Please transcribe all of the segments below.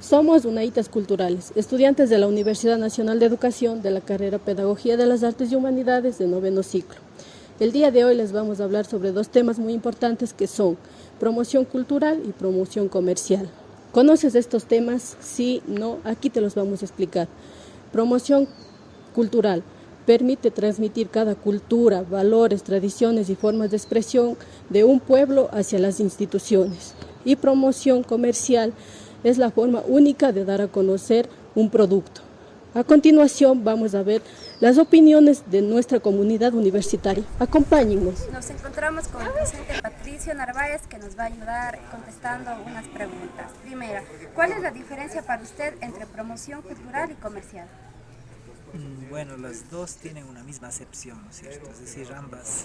Somos UNAITAS Culturales, estudiantes de la Universidad Nacional de Educación de la carrera Pedagogía de las Artes y Humanidades de noveno ciclo. El día de hoy les vamos a hablar sobre dos temas muy importantes que son promoción cultural y promoción comercial. ¿Conoces estos temas? Sí, no, aquí te los vamos a explicar. Promoción cultural permite transmitir cada cultura, valores, tradiciones y formas de expresión de un pueblo hacia las instituciones. Y promoción comercial es la forma única de dar a conocer un producto. A continuación vamos a ver las opiniones de nuestra comunidad universitaria. Acompáñennos. Nos encontramos con el docente Patricio Narváez, que nos va a ayudar contestando unas preguntas. Primera, ¿cuál es la diferencia para usted entre promoción cultural y comercial? Bueno, las dos tienen una misma acepción, ¿no es cierto? Es decir, ambas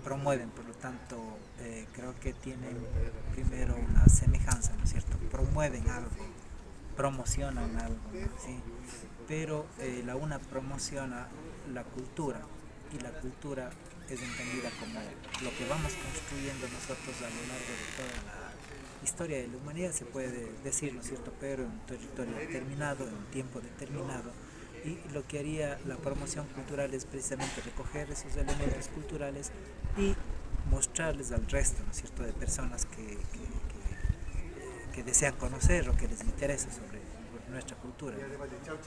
promueven, por lo tanto, creo que tienen primero una semejanza, ¿no es cierto? Promueven algo, promocionan algo, ¿no? ¿Sí? Pero la una promociona la cultura y la cultura es entendida como lo que vamos construyendo nosotros a lo largo de toda la historia de la humanidad, se puede decir, ¿no es cierto? Pero en un territorio determinado, en un tiempo determinado. Y lo que haría la promoción cultural es precisamente recoger esos elementos culturales y mostrarles al resto, ¿no es cierto?, de personas que desean conocer o que les interesa sobre nuestra cultura.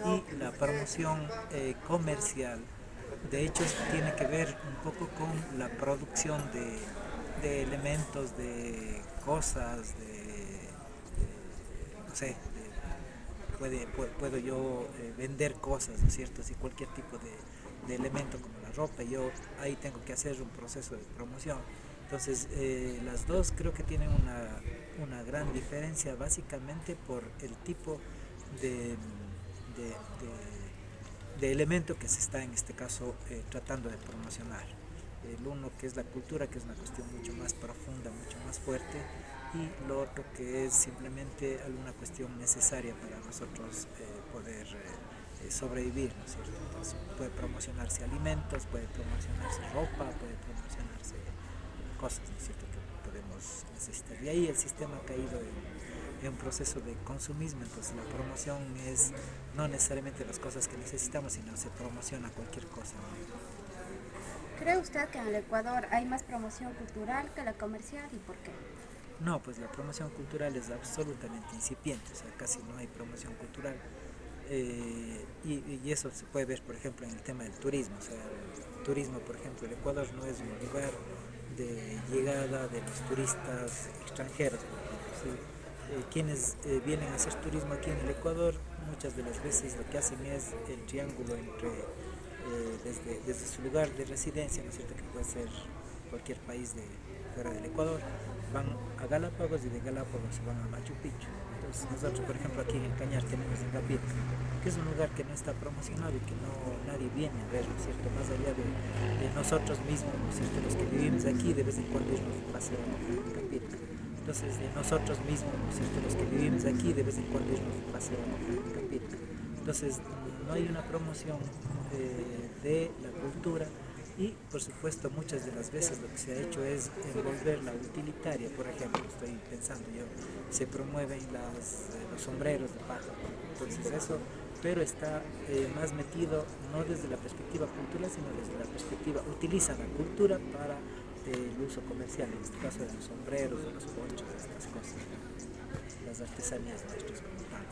Y la promoción comercial, de hecho, tiene que ver un poco con la producción de elementos, de cosas, no sé, puedo yo vender cosas, ¿no es cierto? Así, cualquier tipo de elemento como la ropa, yo ahí tengo que hacer un proceso de promoción. Entonces, las dos creo que tienen una gran diferencia, básicamente por el tipo de, de, de elemento que se está en este caso tratando de promocionar. El uno que es la cultura, que es una cuestión mucho más profunda, mucho más fuerte, y lo otro que es simplemente alguna cuestión necesaria para nosotros poder sobrevivir, ¿no es cierto? Entonces, puede promocionarse alimentos, puede promocionarse ropa, puede promocionarse cosas, ¿no es cierto?, que podemos necesitar. Y ahí el sistema ha caído en un proceso de consumismo, entonces la promoción es no necesariamente las cosas que necesitamos, sino se promociona cualquier cosa, ¿no? ¿Cree usted que en el Ecuador hay más promoción cultural que la comercial y por qué? No, pues la promoción cultural es absolutamente incipiente, o sea, casi no hay promoción cultural. Y eso se puede ver, por ejemplo, en el tema del turismo. O sea, el turismo, por ejemplo, el Ecuador no es un lugar de llegada de los turistas extranjeros, por ejemplo, ¿sí? Quienes vienen a hacer turismo aquí en el Ecuador, muchas de las veces lo que hacen es el triángulo entre, desde su lugar de residencia, ¿no es cierto?, que puede ser cualquier país fuera del Ecuador, van a Galápagos y de Galápagos se van a Machu Picchu. Entonces nosotros, por ejemplo, aquí en el Cañar tenemos Ingapirca, que es un lugar que no está promocionado y que nadie viene a ver, ¿no es cierto?, más allá de nosotros mismos, ¿no es cierto?, los que vivimos aquí, de vez en cuando irnos de paseo a Ingapirca. Entonces, de nosotros mismos, ¿no es cierto?, los que vivimos aquí, de vez en cuando irnos de paseo a Ingapirca. Entonces, no hay una promoción de la cultura. Y por supuesto muchas de las veces lo que se ha hecho es envolverla utilitaria. Por ejemplo, estoy pensando yo, se promueven los sombreros de paja, entonces eso, pero está más metido no desde la perspectiva cultural, sino desde la perspectiva, utiliza la cultura para el uso comercial, en este caso de los sombreros, de los ponchos, de estas cosas, ¿no?, las artesanías nuestras como tal.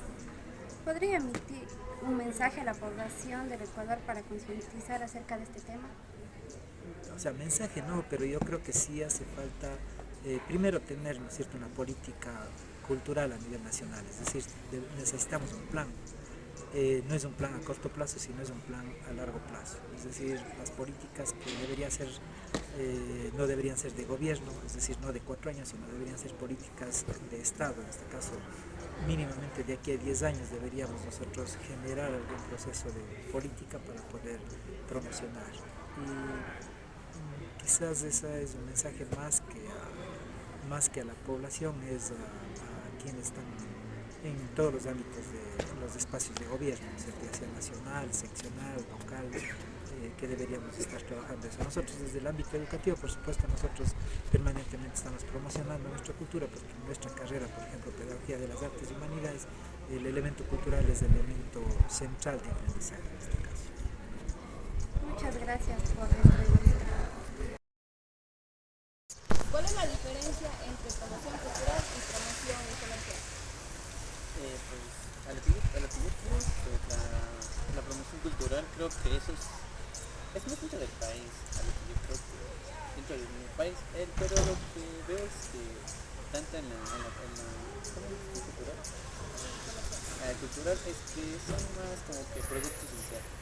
¿Podría emitir un mensaje a la población del Ecuador para concientizar acerca de este tema? O sea, mensaje no, pero yo creo que sí hace falta primero tener, ¿no es cierto?, una política cultural a nivel nacional, es decir, necesitamos un plan. No es un plan a corto plazo, sino es un plan a largo plazo. Es decir, las políticas que deberían ser, no deberían ser de gobierno, es decir, no de 4 años, sino deberían ser políticas de Estado. En este caso, mínimamente de aquí a 10 años deberíamos nosotros generar algún proceso de política para poder promocionar. Y quizás ese es un mensaje más que a la población, es a quienes están en todos los ámbitos de los espacios de gobierno, ¿cierto?, ya sea nacional, seccional, local, que deberíamos estar trabajando eso. Nosotros desde el ámbito educativo, por supuesto, nosotros permanentemente estamos promocionando nuestra cultura, porque en nuestra carrera, por ejemplo, Pedagogía de las Artes y Humanidades, el elemento cultural es el elemento central de aprendizaje en este caso. Muchas gracias por la entrevista. ¿Cuál es la diferencia entre promoción cultural y promoción comercial? Pues a lo que yo creo, pues la promoción cultural creo que eso es más dentro del país, a lo que yo creo que dentro del mismo país, pero lo que veo es que tanto en la ¿cómo es cultural? Cultural es que son más como que productos internos,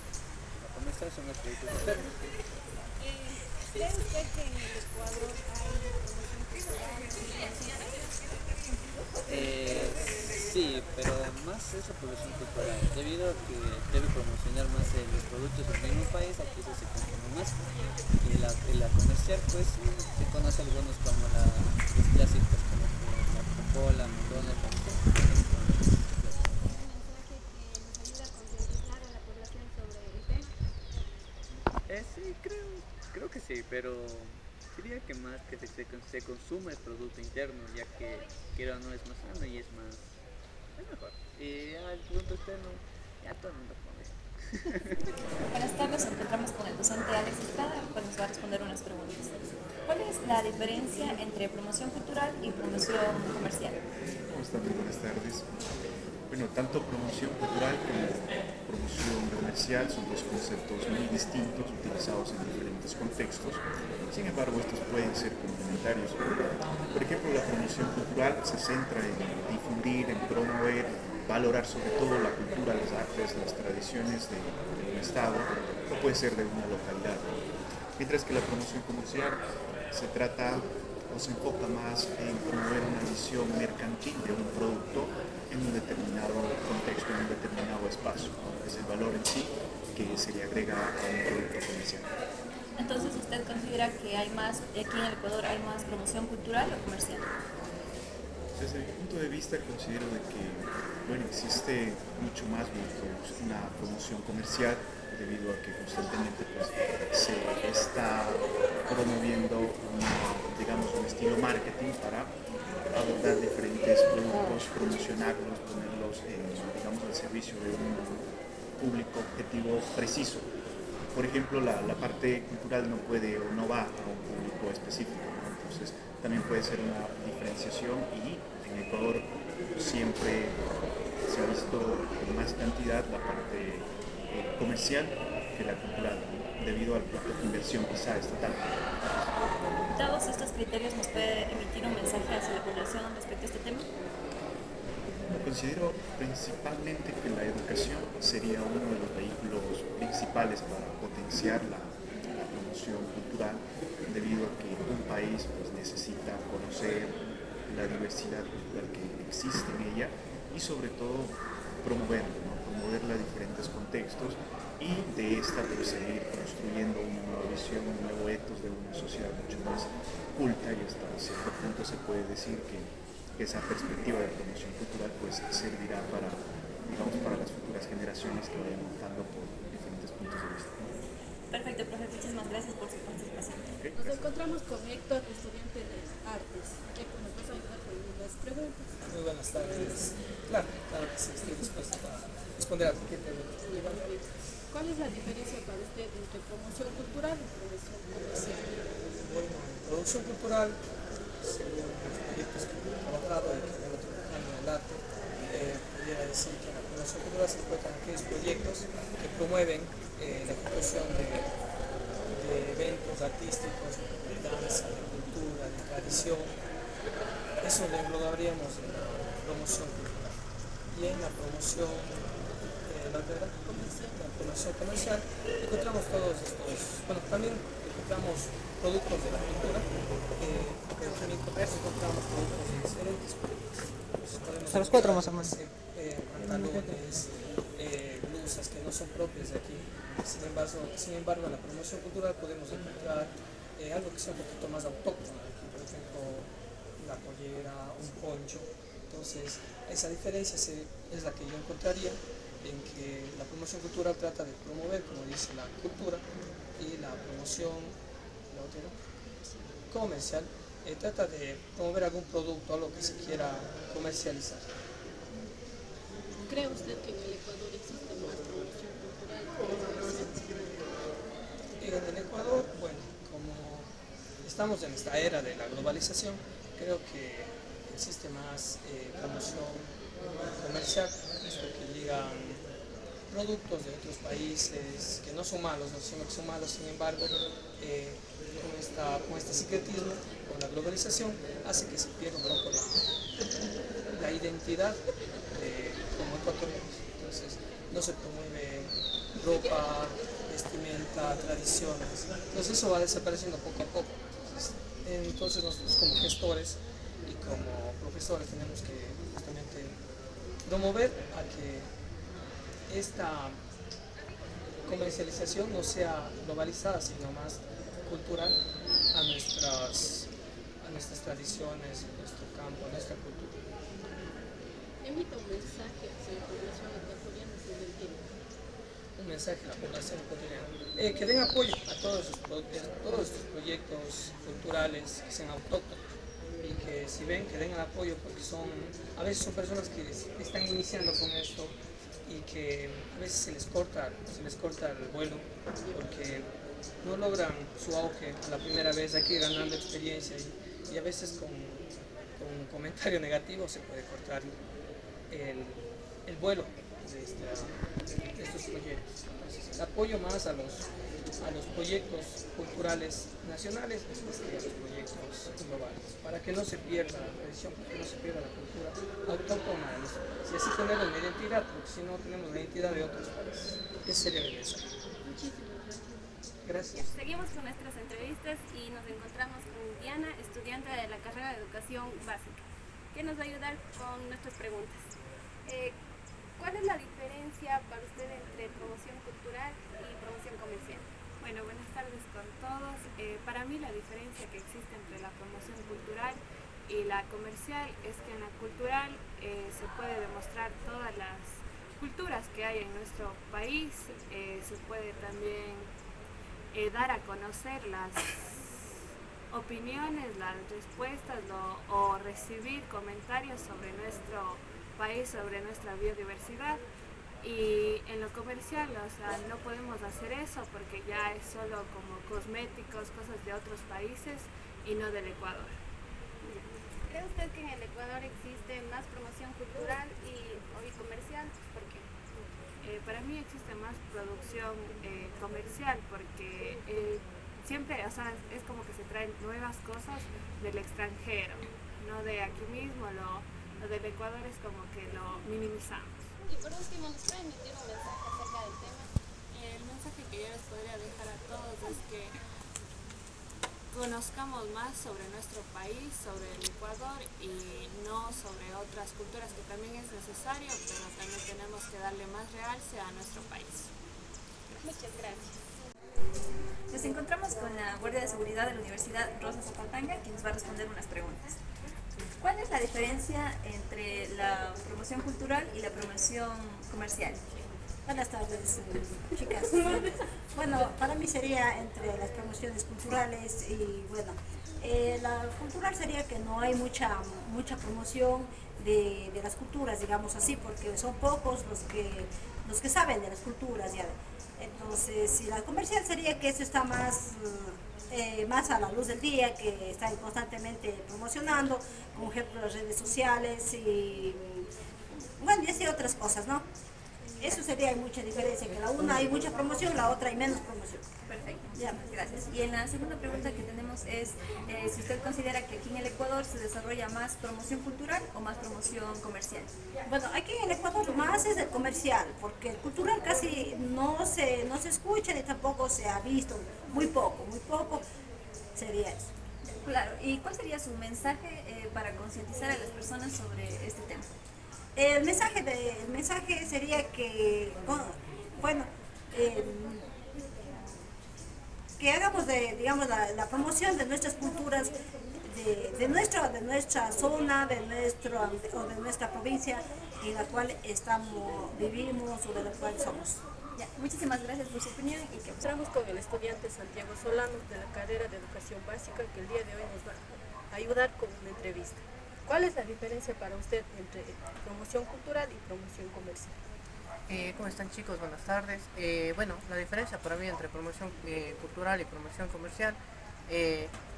la comercial son más productos internos. ¿Cree usted que en el Ecuador hay promoción cultural y promoción? Sí, pero más es la producción cultural, debido a que debe promocionar más los productos del mismo país, aquí eso se consume más. Y la comercial, pues se conoce algunos como los clásicos, como la Coca-Cola, McDonald's, sí, creo que sí, pero diría que más que se consume el producto interno, ya que quiero o no es más sano y es mejor. Y al producto externo, ya todo el mundo come. Buenas tardes, nos encontramos con el docente Alex Estrada, el cual nos va a responder unas preguntas. ¿Cuál es la diferencia entre promoción cultural y promoción comercial? ¿Cómo están? Muy buenas tardes. Bueno, tanto promoción cultural como promoción comercial son dos conceptos muy distintos, utilizados en diferentes contextos. Sin embargo, estos pueden ser complementarios. Por ejemplo, la promoción cultural se centra en difundir, en promover, valorar sobre todo la cultura, las artes, las tradiciones de un estado, o puede ser de una localidad. Mientras que la promoción comercial se trata o se enfoca más en promover una visión mercantil de un producto en un determinado contexto, en un determinado espacio. Es el valor en sí que se le agrega a un producto comercial. Entonces, ¿usted considera que hay más, aquí en el Ecuador hay más promoción cultural o comercial? Desde mi punto de vista considero de que existe mucho más una promoción comercial debido a que constantemente se está promoviendo un estilo marketing para abordar diferentes productos, promocionarlos, ponerlos al servicio de un público objetivo preciso. Por ejemplo, la parte cultural no puede o no va a un público específico, ¿no? Entonces también puede ser una diferenciación y en Ecuador siempre se ha visto en más cantidad la parte comercial que la cultural, debido al plazo de inversión quizá estatal. ¿Dados estos criterios nos puede emitir un mensaje hacia la población respecto a este tema? Considero principalmente que la educación sería uno de los vehículos principales para potenciar la promoción cultural, debido a que un país necesita conocer la diversidad cultural que existe en ella y sobre todo promoverla, ¿no? Promoverla en diferentes contextos y de esta seguir construyendo una nueva visión, un nuevo ethos de una sociedad mucho más culta, y hasta cierto punto se puede decir que esa perspectiva de promoción cultural servirá para las futuras generaciones que vayan optando por diferentes puntos de vista. Perfecto, profe, muchísimas gracias por su participación. Okay, Nos encontramos con Héctor, estudiante de artes. Héctor, ¿nos vas a ayudar con las preguntas? Muy buenas tardes. Claro que sí, estoy dispuesto a responder a cualquier pregunta. ¿Cuál es la diferencia para usted entre promoción cultural y promoción comercial? Bueno, producción cultural, según los proyectos que he trabajado y que vengo trabajando en el arte, podría decir que la promoción cultural se encuentran aquellos proyectos que promueven la ejecución de eventos artísticos, de danza, de cultura, de tradición. Eso lo englobaríamos en la promoción cultural. Y en la promoción comercial encontramos todos estos, también encontramos productos de la cultura, pero también encontramos productos de diferentes productos. A los cuatro más o menos. Pantalones, blusas que no son propias de aquí. Sin embargo, en la promoción cultural podemos encontrar algo que sea un poquito más autóctono aquí, por ejemplo, la pollera, un poncho. Entonces, esa diferencia es la que yo encontraría. en que la promoción cultural trata de promover, como dice, la cultura, y la promoción la otra, comercial trata de promover algún producto, algo que se quiera comercializar. ¿Cree usted que en el Ecuador existe más promoción cultural que comercial? En el Ecuador, bueno, como estamos en esta era de la globalización, creo que existe más promoción comercial, esto que llegan productos de otros países que no son malos, no sino que son malos, sin embargo, con este secretismo, con la globalización, hace que se pierda un poco la identidad como ecuatorianos. Entonces, no se promueve ropa, vestimenta, tradiciones. Entonces, eso va desapareciendo poco a poco. Entonces nosotros como gestores y como profesores tenemos que justamente promover a que esta comercialización no sea globalizada, sino más cultural a nuestras tradiciones, a nuestro campo, a nuestra cultura. Emita un mensaje hacia la población ecuatoriana sobre el tema. Un mensaje a la población ecuatoriana. Que den apoyo a todos estos proyectos culturales que sean autóctonos y que si ven que den el apoyo porque a veces son personas que están iniciando con esto y que a veces se les corta el vuelo porque no logran su auge a la primera vez, hay que ir ganando experiencia y a veces con un comentario negativo se puede cortar el vuelo de estos proyectos. Entonces, el apoyo más a los proyectos culturales nacionales que a los proyectos globales, para que no se pierda la tradición, para que no se pierda la cultura autóctona de nuestro país. Y así tener una identidad, porque si no tenemos la identidad de otros países. Ese sería el mensaje. Gracias. Seguimos con nuestras entrevistas y nos encontramos con Diana, estudiante de la carrera de Educación Básica, que nos va a ayudar con nuestras preguntas. ¿Cuál es la diferencia para usted entre promoción cultural y promoción comercial? Bueno, buenas tardes con todos. Para mí la diferencia que existe entre la promoción cultural y la comercial es que en la cultural se puede demostrar todas las culturas que hay en nuestro país, se puede también dar a conocer las opiniones, las respuestas o recibir comentarios sobre nuestro país, sobre nuestra biodiversidad. Y en lo comercial, o sea, no podemos hacer eso porque ya es solo como cosméticos, cosas de otros países y no del Ecuador. ¿Cree usted que en el Ecuador existe más promoción cultural y comercial? ¿Por qué? Para mí existe más producción comercial porque siempre, o sea, es como que se traen nuevas cosas del extranjero, no de aquí mismo, lo del Ecuador es como que lo minimizamos. Y por último, ¿nos puede emitir un mensaje acerca del tema? El mensaje que yo les podría dejar a todos es que conozcamos más sobre nuestro país, sobre el Ecuador y no sobre otras culturas, que también es necesario, pero también tenemos que darle más realce a nuestro país. Muchas gracias. Nos encontramos con la Guardia de Seguridad de la Universidad Rosa Zapatanga, quien nos va a responder unas preguntas. ¿Cuál es la diferencia entre la promoción cultural y la promoción comercial? Buenas tardes, chicas. Bueno, para mí sería entre las promociones culturales y, bueno, la cultural sería que no hay mucha promoción de las culturas, digamos así, porque son pocos los que saben de las culturas ya. Entonces, y la comercial sería que eso está más a la luz del día, que están constantemente promocionando, como ejemplo las redes sociales y, bueno, y así otras cosas, ¿no? Eso sería, hay mucha diferencia, que la una hay mucha promoción, la otra hay menos promoción. Perfecto, ya, gracias. Y en la segunda pregunta que tenemos es si usted considera que aquí en el Ecuador se desarrolla más promoción cultural o más promoción comercial. Bueno, aquí en el Ecuador más es el comercial, porque el cultural casi no se escucha ni tampoco se ha visto, muy poco sería eso. Claro, ¿y cuál sería su mensaje para concientizar a las personas sobre este tema? El mensaje sería que, bueno, que hagamos digamos, la promoción de nuestras culturas, de nuestra zona, de nuestra provincia, en la cual vivimos o de la cual somos. Ya, muchísimas gracias por su opinión y que Estamos con el estudiante Santiago Solano de la carrera de Educación Básica, que el día de hoy nos va a ayudar con una entrevista. ¿Cuál es la diferencia para usted entre promoción cultural y promoción comercial? ¿Cómo están, chicos? Buenas tardes. Bueno, la diferencia para mí entre promoción cultural y promoción comercial,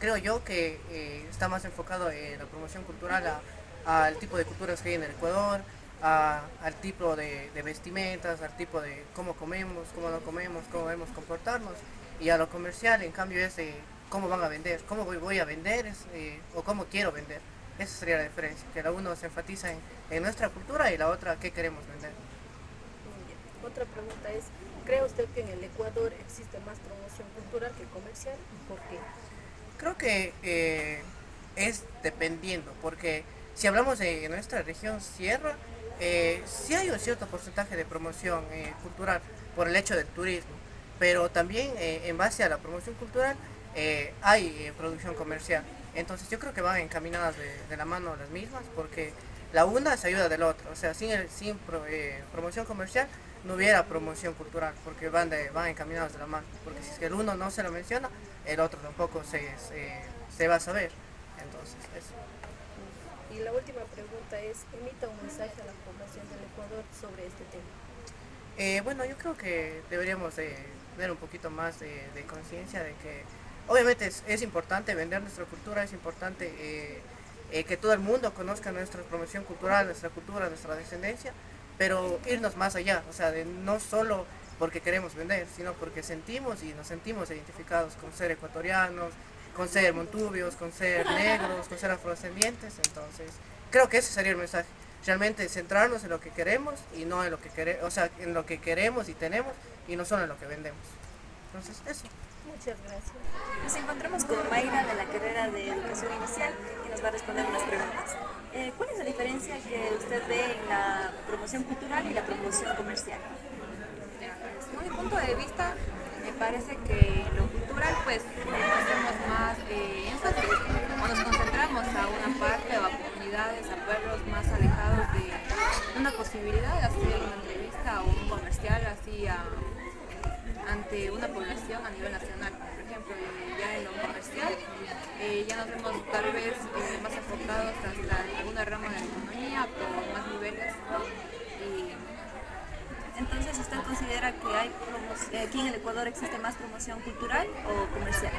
creo yo que está más enfocado en la promoción cultural al tipo de culturas que hay en el Ecuador, al tipo de vestimentas, al tipo de cómo comemos, cómo no comemos, cómo debemos comportarnos, y a lo comercial, en cambio, es cómo van a vender, cómo voy a vender o cómo quiero vender. Esa sería la diferencia, que la uno se enfatiza en nuestra cultura y la otra qué queremos vender. Otra pregunta es, ¿cree usted que en el Ecuador existe más promoción cultural que comercial y por qué? Creo que es dependiendo, porque si hablamos de nuestra región sierra, sí hay un cierto porcentaje de promoción cultural por el hecho del turismo, pero también en base a la promoción cultural hay producción comercial. Entonces yo creo que van encaminadas de la mano las mismas, porque la una se ayuda del otro. O sea, sin promoción comercial no hubiera promoción cultural, porque van encaminados de la mano. Porque si es que el uno no se lo menciona, el otro tampoco se va a saber. Entonces, eso. Y la última pregunta es, emita un mensaje a la población del Ecuador sobre este tema. Bueno, yo creo que deberíamos tener un poquito más de conciencia de que obviamente es importante vender nuestra cultura, es importante que todo el mundo conozca nuestra promoción cultural, nuestra cultura, nuestra descendencia, pero irnos más allá, o sea, de no solo porque queremos vender, sino porque sentimos y nos sentimos identificados con ser ecuatorianos, con ser montubios, con ser negros, con ser afrodescendientes. Entonces creo que ese sería el mensaje, realmente centrarnos en lo que queremos y no en lo que queremos, o sea, en lo que queremos y tenemos y no solo en lo que vendemos. Entonces eso. Muchas gracias. nos encontramos con Mayra de la carrera de Educación Inicial, que nos va a responder unas preguntas. ¿Cuál es la diferencia que usted ve en la promoción cultural y la promoción comercial? Desde mi punto de vista, me parece que lo cultural pues hacemos más énfasis o nos concentramos a una parte o a comunidades, a pueblos más alejados de una posibilidad de hacer una entrevista o un comercial así ante una población a nivel nacional. Por ejemplo, ya en lo comercial ya nos vemos tal vez más enfocados hasta alguna rama de la economía por más niveles. Entonces, ¿usted considera que aquí en el Ecuador existe más promoción cultural o comercial?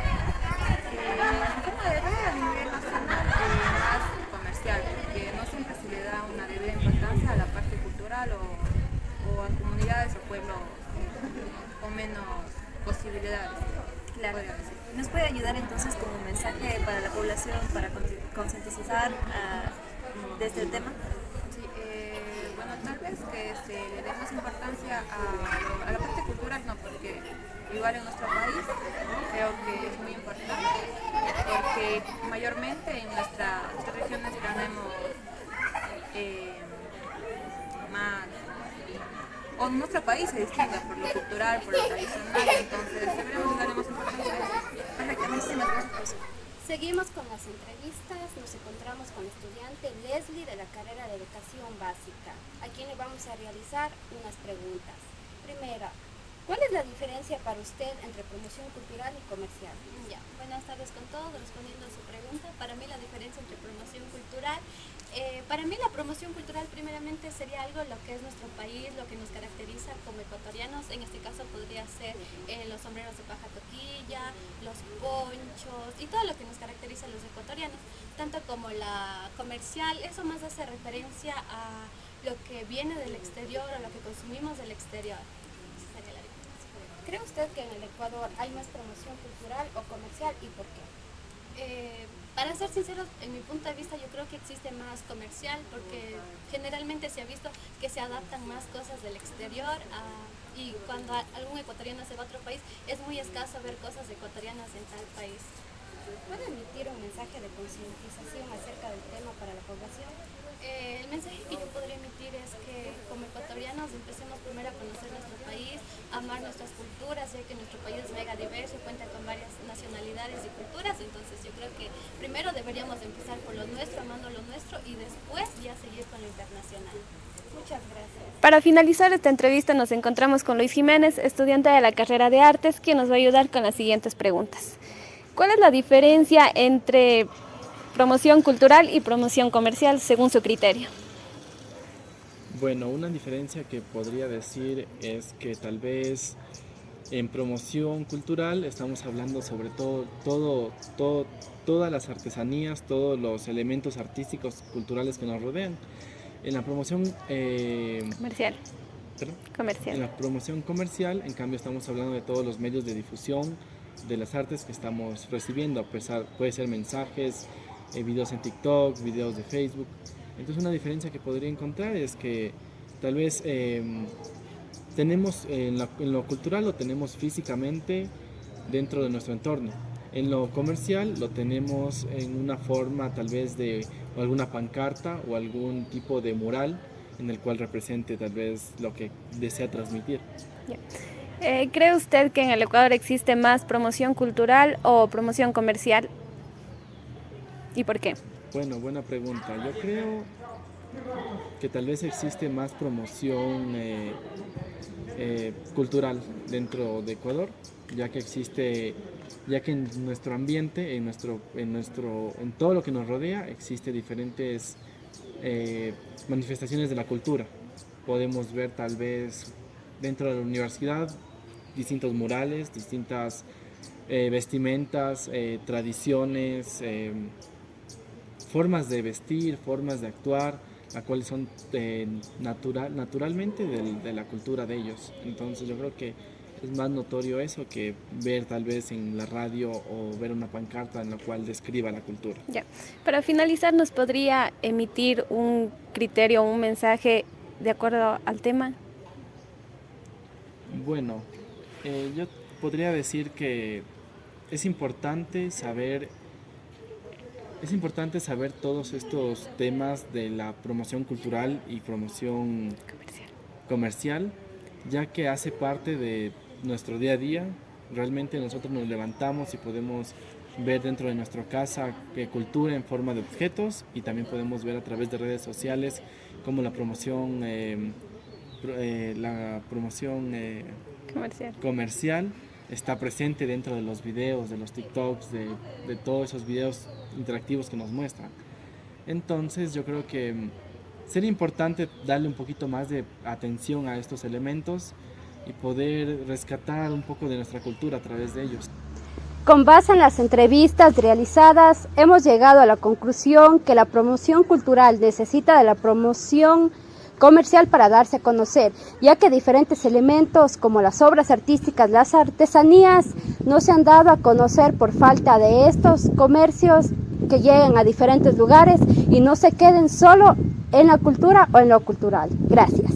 Como de ver a nivel nacional, más comercial, porque no siempre se le da una debida importancia a la parte cultural o a comunidades o pueblos con menos posibilidades. Claro. ¿Nos puede ayudar entonces como mensaje para la población para concientizar de este tema? Bueno, tal vez que se le dé más importancia a la parte cultural, no, porque igual en nuestro país creo que es muy importante, porque mayormente en nuestras regiones tenemos más, o nuestro país se distingue por lo cultural, por lo tradicional, entonces deberíamos darle más importancia a eso. Perfecto, muchísimas gracias por su... Seguimos con las entrevistas, nos encontramos con la estudiante Leslie de la carrera de Educación Básica, a quien le vamos a realizar unas preguntas. Primera, ¿cuál es la diferencia para usted entre promoción cultural y comercial? Ya, buenas tardes con todos, respondiendo a su pregunta. Para mí la diferencia entre promoción cultural, para mí la promoción cultural primeramente sería algo lo que es nuestro país, lo que nos caracteriza como ecuatorianos. En este caso podría ser los sombreros de paja toquilla, los ponchos y todo lo que nos caracteriza a los ecuatorianos. Tanto como la comercial, eso más hace referencia a lo que viene del exterior o lo que consumimos del exterior. ¿Cree usted que en el Ecuador hay más promoción cultural o comercial y por qué? Para ser sinceros, en mi punto de vista yo creo que existe más comercial porque generalmente se ha visto que se adaptan más cosas del exterior y cuando algún ecuatoriano se va a otro país es muy escaso ver cosas ecuatorianas en tal país. ¿Puede emitir un mensaje de concientización acerca del tema para la población? El mensaje que yo podría emitir es que como ecuatorianos empecemos primero a conocer nuestro país, a amar nuestras culturas, ya que nuestro país es mega diverso y cuenta con varias nacionalidades y culturas, entonces yo creo que primero deberíamos empezar por lo nuestro, amando lo nuestro y después ya seguir con lo internacional. Muchas gracias. Para finalizar esta entrevista nos encontramos con Luis Jiménez, estudiante de la carrera de Artes, quien nos va a ayudar con las siguientes preguntas. ¿Cuál es la diferencia entre promoción cultural y promoción comercial según su criterio? Bueno, una diferencia que podría decir es que tal vez en promoción cultural estamos hablando sobre todas las artesanías, todos los elementos artísticos, culturales que nos rodean. En la promoción Comercial. ¿perdón? Comercial. En la promoción comercial, en cambio, estamos hablando de todos los medios de difusión de las artes que estamos recibiendo. Puede ser mensajes, videos en TikTok, videos de Facebook. Entonces, una diferencia que podría encontrar es que tal vez tenemos en lo cultural lo tenemos físicamente dentro de nuestro entorno. En lo comercial lo tenemos en una forma tal vez de alguna pancarta o algún tipo de mural en el cual represente tal vez lo que desea transmitir. ¿Cree usted que en el Ecuador existe más promoción cultural o promoción comercial? ¿Y por qué? Bueno, buena pregunta. Yo creo que tal vez existe más promoción cultural dentro de Ecuador, ya que en nuestro ambiente, en todo lo que nos rodea, existe diferentes manifestaciones de la cultura. Podemos ver tal vez dentro de la universidad distintos murales, distintas vestimentas, tradiciones, formas de vestir, formas de actuar, las cuales son naturalmente de la cultura de ellos. Entonces yo creo que es más notorio eso que ver tal vez en la radio o ver una pancarta en la cual describa la cultura. Ya. Para finalizar, ¿nos podría emitir un criterio o un mensaje de acuerdo al tema? Bueno, yo podría decir que es importante saber todos estos temas de la promoción cultural y promoción comercial, ya que hace parte de nuestro día a día. Realmente nosotros nos levantamos y podemos ver dentro de nuestra casa cultura en forma de objetos, y también podemos ver a través de redes sociales como la promoción comercial está presente dentro de los videos, de los TikToks, de todos esos videos interactivos que nos muestran. Entonces yo creo que sería importante darle un poquito más de atención a estos elementos y poder rescatar un poco de nuestra cultura a través de ellos. Con base en las entrevistas realizadas, hemos llegado a la conclusión que la promoción cultural necesita de la promoción comercial para darse a conocer, ya que diferentes elementos como las obras artísticas, las artesanías, no se han dado a conocer por falta de estos comercios que lleguen a diferentes lugares y no se queden solo en la cultura o en lo cultural. Gracias.